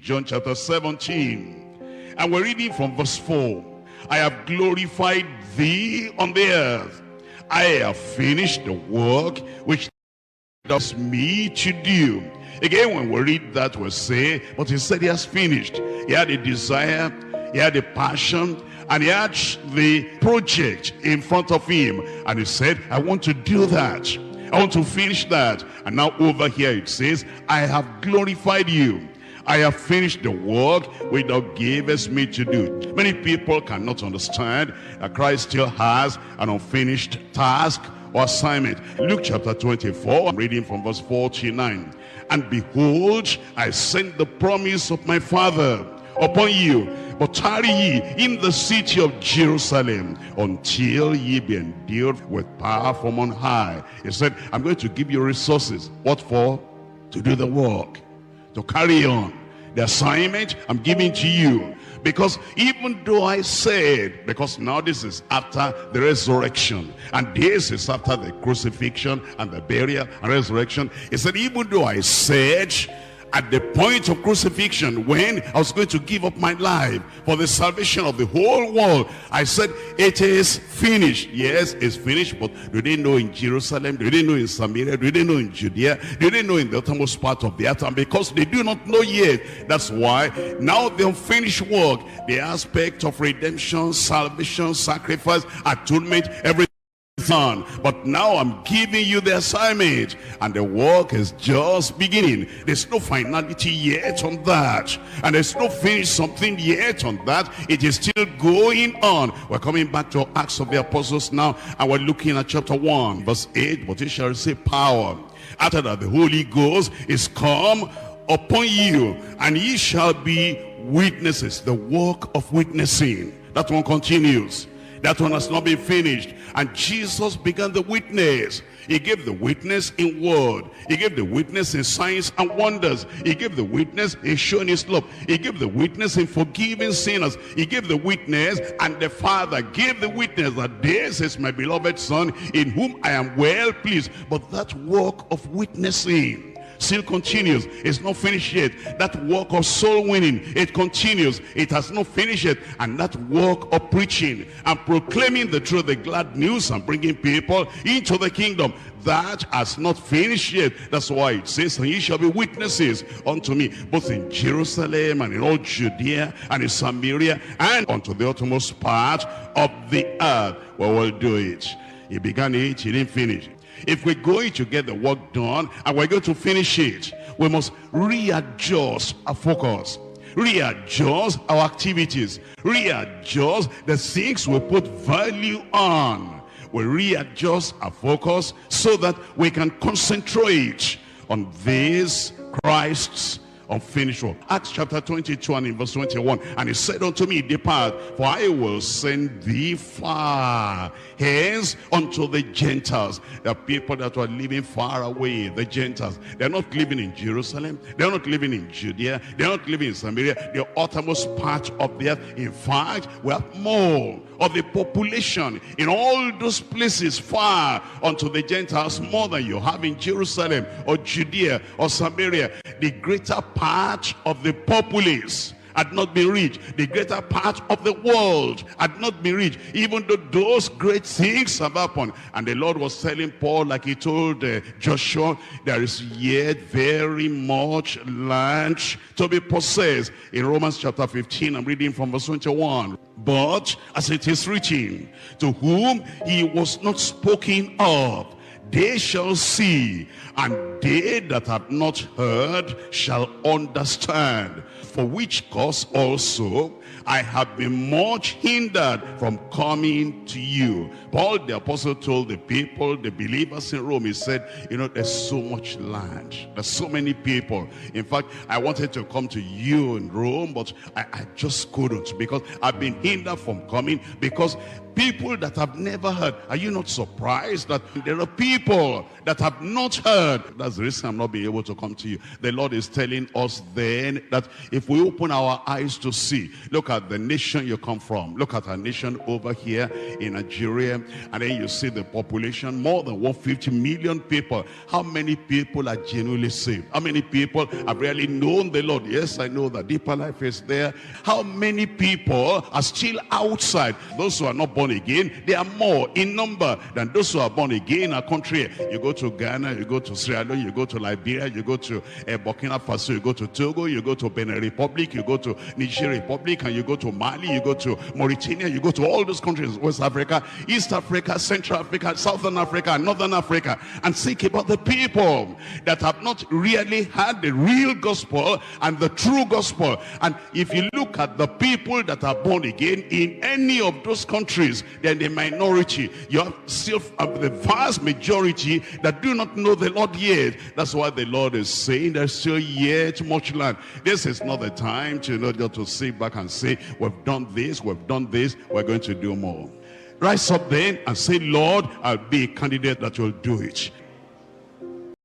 John chapter 17. And we're reading from verse 4. I have glorified thee on the earth. I have finished the work which does me to do. Again, when we read that, we say, but he said he has finished. He had a desire, he had a passion, and he had the project in front of him. And he said, I want to do that. I want to finish that. And now over here it says, I have glorified you. I have finished the work which thou gavest me to do. Many people cannot understand that Christ still has an unfinished task or assignment. Luke chapter 24, I'm reading from verse 49. And behold, I send the promise of my Father upon you, but tarry ye in the city of Jerusalem until ye be endued with power from on high. He said, I'm going to give you resources. What for? To do the work, to carry on the assignment I'm giving to you. Because even though I said, because now this is after the resurrection, and this is after the crucifixion and the burial and resurrection, he said, even though I said at the point of crucifixion, when I was going to give up my life for the salvation of the whole world, I said, it is finished. Yes, it's finished, but do they know in Jerusalem? Do they know in Samaria? Do they know in Judea? Do they know in the uttermost part of the earth? And because they do not know yet, that's why now the unfinished work, the aspect of redemption, salvation, sacrifice, atonement, everything. But now I'm giving you the assignment, and the work is just beginning. There's no finality yet on that, and there's no finish something yet on that. It is still going on. We're coming back to Acts of the Apostles now, and we're looking at chapter 1 verse 8. But you shall receive power after that the Holy Ghost is come upon you, and ye shall be witnesses. The work of witnessing, that one continues. That one has not been finished. And Jesus began the witness. He gave the witness in word. He gave the witness in signs and wonders. He gave the witness in showing his love. He gave the witness in forgiving sinners. He gave the witness, and the Father gave the witness that this is my beloved Son, in whom I am well pleased. But that work of witnessing still continues. It's not finished yet. That work of soul winning, it continues. It has not finished yet. And that work of preaching and proclaiming the truth, the glad news, and bringing people into the kingdom, that has not finished yet. That's why it says, and ye shall be witnesses unto me, both in Jerusalem and in all Judea and in Samaria and unto the uttermost part of the earth. Well, we'll do it. He began it, he didn't finish. If we're going to get the work done and we're going to finish it, we must readjust our focus, readjust our activities, readjust the things we put value on. We readjust our focus so that we can concentrate on this Christ's unfinished work. Acts chapter 22 and in verse 21. And he said unto me, depart, for I will send thee far hence unto the Gentiles. There are people that are living far away, the Gentiles. They're not living in Jerusalem. They're not living in Judea. They're not living in Samaria. The uttermost part of the earth. In fact, we have more of the population in all those places far unto the Gentiles, more than you have in Jerusalem or Judea or Samaria. The greater part of the populace had not been reached. The greater part of the world had not been reached, even though those great things have happened. And the Lord was telling Paul, like he told Joshua, there is yet very much land to be possessed. In Romans chapter 15, I'm reading from verse 21. But as it is written, to whom he was not spoken of, they shall see, and they that have not heard shall understand. For which cause also I have been much hindered from coming to you. Paul the apostle told the people, the believers in Rome, he said, you know, there's so much land, there's so many people. In fact, I wanted to come to you in Rome, but I just couldn't, because I've been hindered from coming, because people that have never heard. Are you not surprised that there are people that have not heard? That's the reason I'm not being able to come to you. The Lord is telling us then that if we open our eyes to see, look at the nation you come from, look at our nation over here in Nigeria, and then you see the population, more than 150 million people. How many people are genuinely saved? How many people have really known the Lord? Yes, I know that deeper life is there. How many people are still outside? Those who are not born again, they are more in number than those who are born again in our country. You go to Ghana, you go to Sierra Leone, you go to Liberia, you go to Burkina Faso, you go to Togo, you go to Benin Republic, you go to Niger Republic, and you go to Mali, you go to Mauritania, you go to all those countries, West Africa, East Africa, Central Africa, Southern Africa, and Northern Africa, and think about the people that have not really had the real gospel and the true gospel. And if you look at the people that are born again in any of those countries, then the minority, you have still the vast majority that do not know the Lord yet. That's why the Lord is saying there's still yet much land. This is not the time to just to sit back and say, we've done this, we're going to do more. Rise up then and say, Lord, I'll be a candidate that will do it.